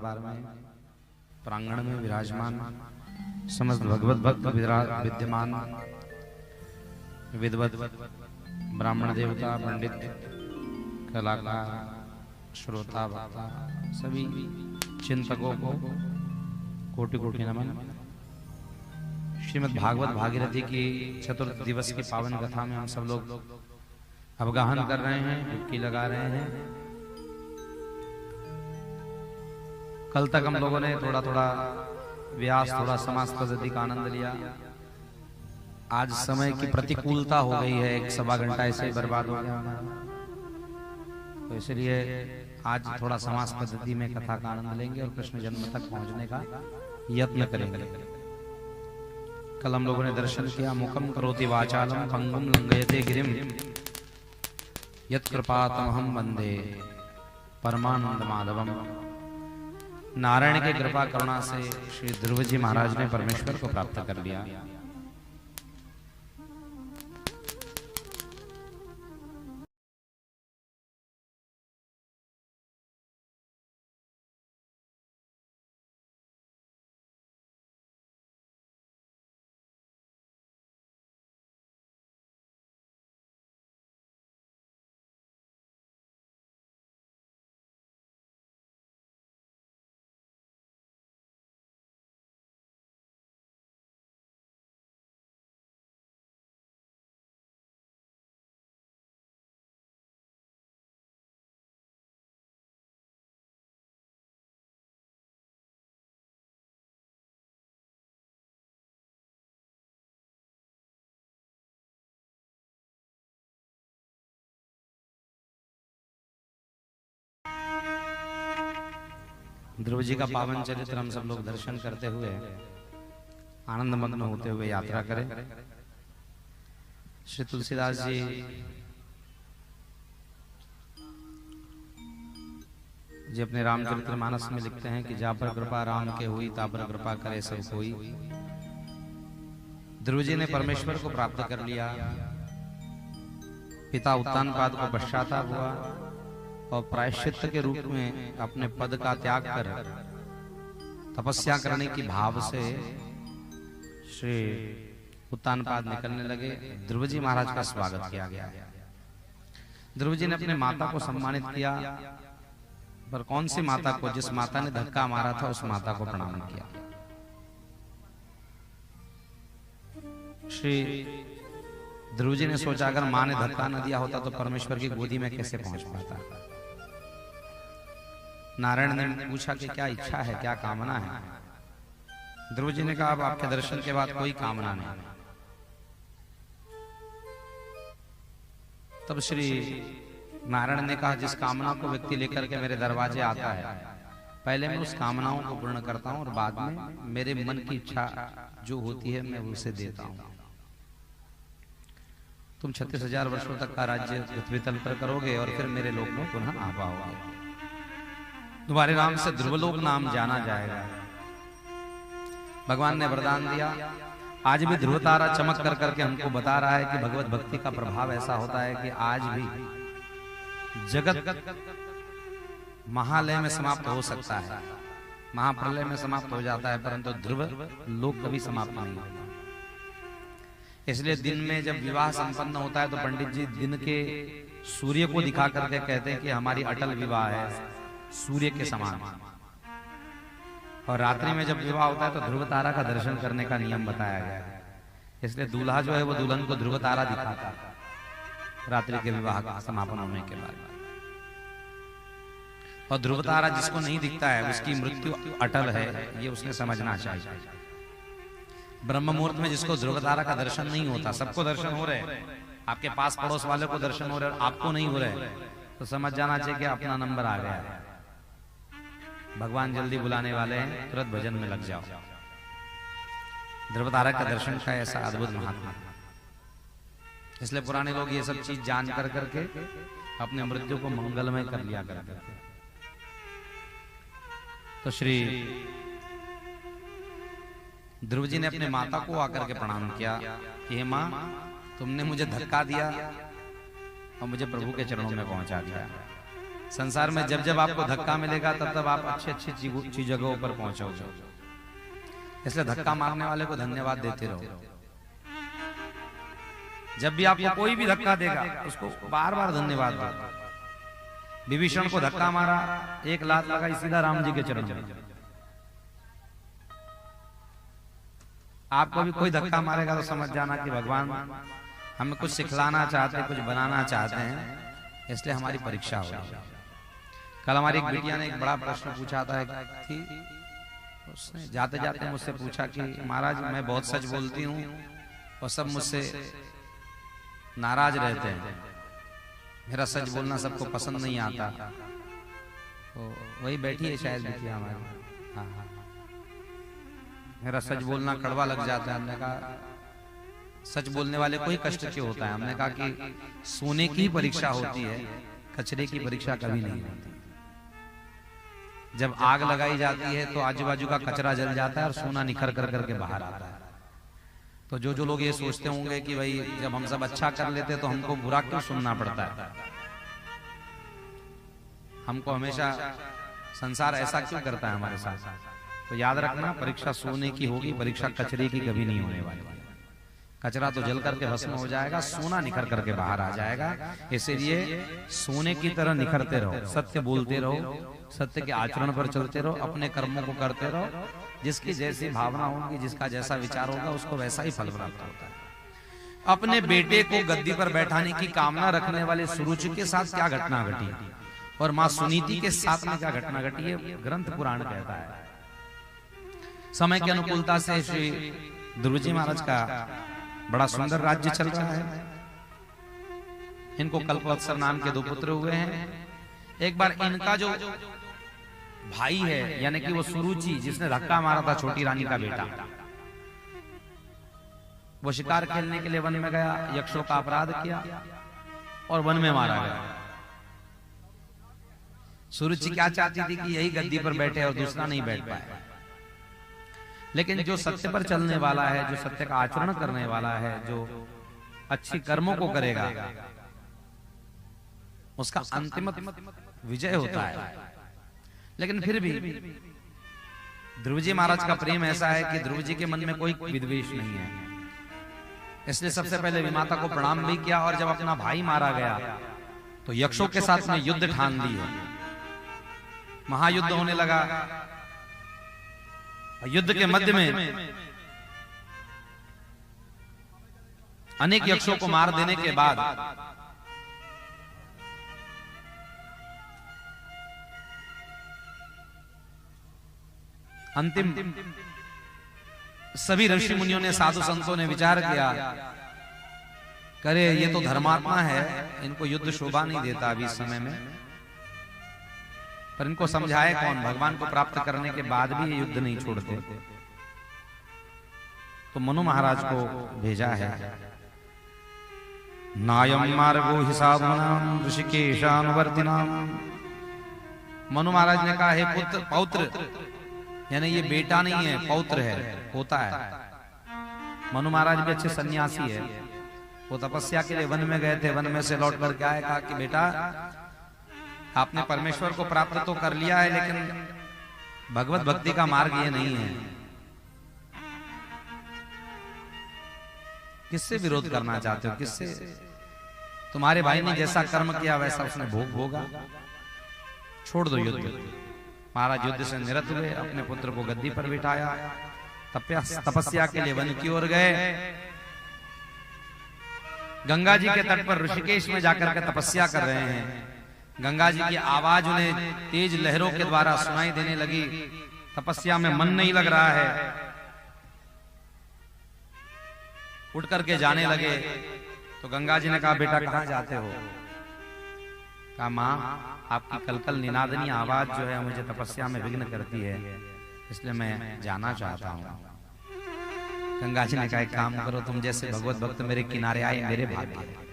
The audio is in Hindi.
दरबार में प्रांगण में विराजमान समस्त भगवत भक्त विद्यमान विद्वत ब्राह्मण देवता पंडित कलाकार श्रोता वक्ता सभी चिंतकों को कोटि कोटि नमन। श्रीमद् भागवत भागीरथी की चतुर्थ दिवस की पावन कथा में हम सब लोग अवगाहन कर रहे हैं, डुबकी लगा रहे हैं। कल तक हम लोगों ने थोड़ा थोड़ा व्यास, थोड़ा समास पद्धति का आनंद लिया। आज समय की प्रतिकूलता हो गई है, 1 सवा घंटा ऐसे ही बर्बाद हो गया, तो इसलिए आज थोड़ा समास पद्धति में कथा का आनंद लेंगे और कृष्ण जन्म तक पहुंचने का यत्न करेंगे। कल हम लोगों ने दर्शन किया, मुखम करोति वाचालम पंगुम लंघयते गिरिम यत्कृपातमहं वंदे परमानंद माधवम। नारायण की कृपा करुणा से श्री ध्रुव जी महाराज ने परमेश्वर को प्राप्त कर लिया। ध्रुव जी का पावन चरित्र हम सब लोग दर्शन करते हुए आनंद मग्न होते हुए यात्रा करें। श्री तुलसीदास जी अपने रामचरितमानस में लिखते हैं कि जा पर कृपा राम के हुई ता पर कृपा करे सब कोई। ध्रुव जी ने परमेश्वर को प्राप्त कर लिया। पिता उत्तानपाद को पश्चाताप हुआ और प्रायश्चित्त के रूप में अपने पद का त्याग कर तपस्या करने की भाव से श्री उत्तानपाद निकलने लगे। ध्रुव जी महाराज का स्वागत किया गया। ध्रुव जी ने अपने माता को सम्मानित किया, पर कौन सी माता को? जिस माता ने धक्का मारा था उस माता को प्रणाम किया। श्री ध्रुव जी ने सोचा अगर मां ने धक्का न दिया होता तो परमेश्वर की गोदी में कैसे पहुंच पाता। नारायण ने पूछा कि क्या इच्छा है, क्या कामना है? ध्रुव जी ने कहा अब आपके दर्शन के बाद कोई कामना नहीं। तब श्री नारायण ने कहा जिस कामना को व्यक्ति लेकर के मेरे दरवाजे आता है, पहले मैं उस कामनाओं को पूर्ण करता हूं और बाद में मेरे मन की इच्छा जो होती है मैं उसे देता हूं। तुम 36,000 वर्षों तक का राज्य पृथ्वी तल पर करोगे और फिर मेरे लोक में पुनः आ पाओगे। तुम्हारे नाम से ध्रुवलोक नाम जाना जाएगा। भगवान ने वरदान दिया। आज भी ध्रुव तारा चमक कर करके हमको बता रहा है कि भगवत भक्ति का प्रभाव ऐसा होता है कि आज भी जगत महालय में समाप्त हो सकता है, महाप्रलय में समाप्त हो जाता है, परंतु ध्रुव लोक कभी समाप्त नहीं होता। इसलिए दिन में जब विवाह संपन्न होता है तो पंडित जी दिन के सूर्य को दिखा करके कहते हैं कि हमारी अटल विवाह है, सूर्य के समान। और रात्रि में जब विवाह होता है तो ध्रुव तारा का दर्शन करने का नियम बताया गया है। इसलिए दूल्हा जो है वो दुल्हन को ध्रुव तारा दिखाता है रात्रि के विवाह का समापन होने के बाद। और ध्रुव तारा जिसको नहीं दिखता है उसकी मृत्यु अटल है, ये उसने समझना चाहिए। ब्रह्म मुहूर्त में जिसको ध्रुव तारा का दर्शन नहीं होता, सबको दर्शन हो रहे, आपके पास पड़ोस वाले को दर्शन हो रहे और आपको नहीं हो रहे, तो समझ जाना चाहिए कि अपना नंबर आ गया है, भगवान जल्दी बुलाने वाले हैं, तुरंत भजन में लग जाओ। ध्रुव तारा का दर्शन का ऐसा अद्भुत महात्मा। इसलिए पुराने लोग ये सब चीज जान कर करके अपने मृत्यु को मंगलमय कर लिया करते थे। तो श्री ध्रुव जी ने अपने माता को आकर के प्रणाम किया कि हे मां, तुमने मुझे धक्का दिया और मुझे प्रभु के चरणों में पहुंचा दिया। संसार में जब जब आपको धक्का मिलेगा तब तब आप अच्छी अच्छी जगहों पर पहुंचोगे। इसलिए धक्का मारने वाले को धन्यवाद देते रहो। जब भी आपको कोई भी धक्का देगा उसको बार बार धन्यवाद दो। विभीषण को धक्का मारा, एक लात लगाई सीधा राम जी के चरण में। आपको भी कोई धक्का मारेगा तो समझ जाना कि भगवान हमें कुछ सिखलाना चाहते हैं, कुछ बनाना चाहते हैं, इसलिए हमारी परीक्षा हो रही है। कल हमारी एक बिटिया ने एक बड़ा प्रश्न पूछा था कि उसने जाते जाते मुझसे पूछा कि महाराज मैं बहुत सच बोलती हूँ और सब मुझसे नाराज रहते हैं, मेरा सच बोलना सबको पसंद नहीं आता। तो वही बैठी है शायद बिटिया हमारी। हाँ हाँ, मेरा सच बोलना कड़वा लग जाता है। हमने कहा सच बोलने वाले को ही कष्ट क्यों होता है? हमने कहा कि सोने की परीक्षा होती है, कचरे की परीक्षा कभी नहीं होती। जब आग लगाई जाती है तो आजू बाजू का कचरा जल जाता है और सोना निखर कर करके बाहर आता है। तो जो लोग ये सोचते होंगे कि भाई जब हम सब अच्छा कर लेते तो हमको बुरा क्यों सुनना पड़ता है, हमको हमेशा संसार ऐसा क्यों करता है हमारे साथ, तो याद रखना परीक्षा सोने की होगी, परीक्षा कचरे की कभी नहीं होने वाली। कचरा तो जल करके भस्म हो जाएगा, सोना निखर करके बाहर आ जाएगा। इसीलिए सोने की तरह निखरते रहो, सत्य बोलते रहो, सत्य के आचरण पर चलते रहो, अपने कर्मों को करते रहो। जिसकी जैसी भावना होगी, जिसका जैसा विचार होगा, उसको वैसा ही फल प्राप्त होता है। अपने बेटे को गद्दी पर बैठाने की कामना रखने वाले सुरुचि के साथ क्या घटना घटी और मां सुनीति के साथ में क्या घटना घटी, है ग्रंथ पुराण कहता है। समय की अनुकूलता से श्री ध्रुव जी महाराज का बड़ा सुंदर राज्य चल रहा है। इनको कल्पवत्सर नाम के 2 पुत्र हुए हैं। एक बार इनका जो भाई है यानी कि वो सुरुचि जिसने धक्का मारा था छोटी रानी का बेटा, वो शिकार खेलने के लिए वन में गया, यक्षों का अपराध किया और वन में मारा गया। सुरुचि क्या चाहती थी कि यही गद्दी पर बैठे और दूसरा नहीं बैठ पाए। लेकिन जो सत्य पर चलने वाला है, जो सत्य का आचरण करने वाला है, जो अच्छी कर्मों को करेगा, उसका अंतिम विजय होता है। लेकिन फिर भी ध्रुव जी महाराज का प्रेम ऐसा है कि ध्रुव जी के मन में कोई विद्वेष नहीं है। इसलिए सबसे पहले विमाता को प्रणाम भी किया और जब अपना भाई मारा गया तो यक्षों के साथ में युद्ध ठान लिए। महायुद्ध होने लगा। युद्ध के मध्य में अनेक यक्षों को मार देने के बाद अंतिम सभी ऋषि मुनियों ने, साधु संतों ने विचार किया, करे ये तो धर्मात्मा है, इनको युद्ध शोभा नहीं देता अभी इस समय में, पर इनको समझाए कौन? भगवान को प्राप्त करने के बाद भी ये युद्ध नहीं छोड़ते। तो मनु महाराज को भेजा है। नायम मार्गो हिसाबुनाम ऋषिकेशानुवर्तिनाम। मनु महाराज ने कहा, हे पुत्र, पौत्र यानी ये बेटा नहीं है, पौत्र है, होता है। मनु महाराज भी अच्छे सन्यासी है। वो तपस्या के लिए वन में गए थे, वन में से लौट करके आए, कहा कि बेटा आपने परमेश्वर को प्राप्त तो कर लिया है, लेकिन भगवत भक्ति का मार्ग ये नहीं है। किससे विरोध करना चाहते हो? किससे? तुम्हारे भाई ने जैसा कर्म किया वैसा उसने भोग भोगा, छोड़ दो युद्ध। महाराज युद्ध से निरत हुए, अपने पुत्र को गद्दी पर बिठाया, तपस्या के लिए वन की ओर गए। गंगा जी के तट पर ऋषिकेश में जाकर के तपस्या कर रहे हैं। गंगा जी की आवाज उन्हें तेज लहरों के द्वारा सुनाई देने लगी। तपस्या में मन नहीं लग रहा है, उठ करके जाने लगे। तो गंगा जी ने कहा, बेटा कहाँ जाते हो? कहा, माँ आपकी कलकल निनादनी आवाज जो है मुझे तपस्या में विघ्न करती है, इसलिए मैं जाना चाहता हूँ। गंगा जी ने कहा, एक काम करो, तुम जैसे भगवत भक्त मेरे किनारे आए, मेरे भाग्य है।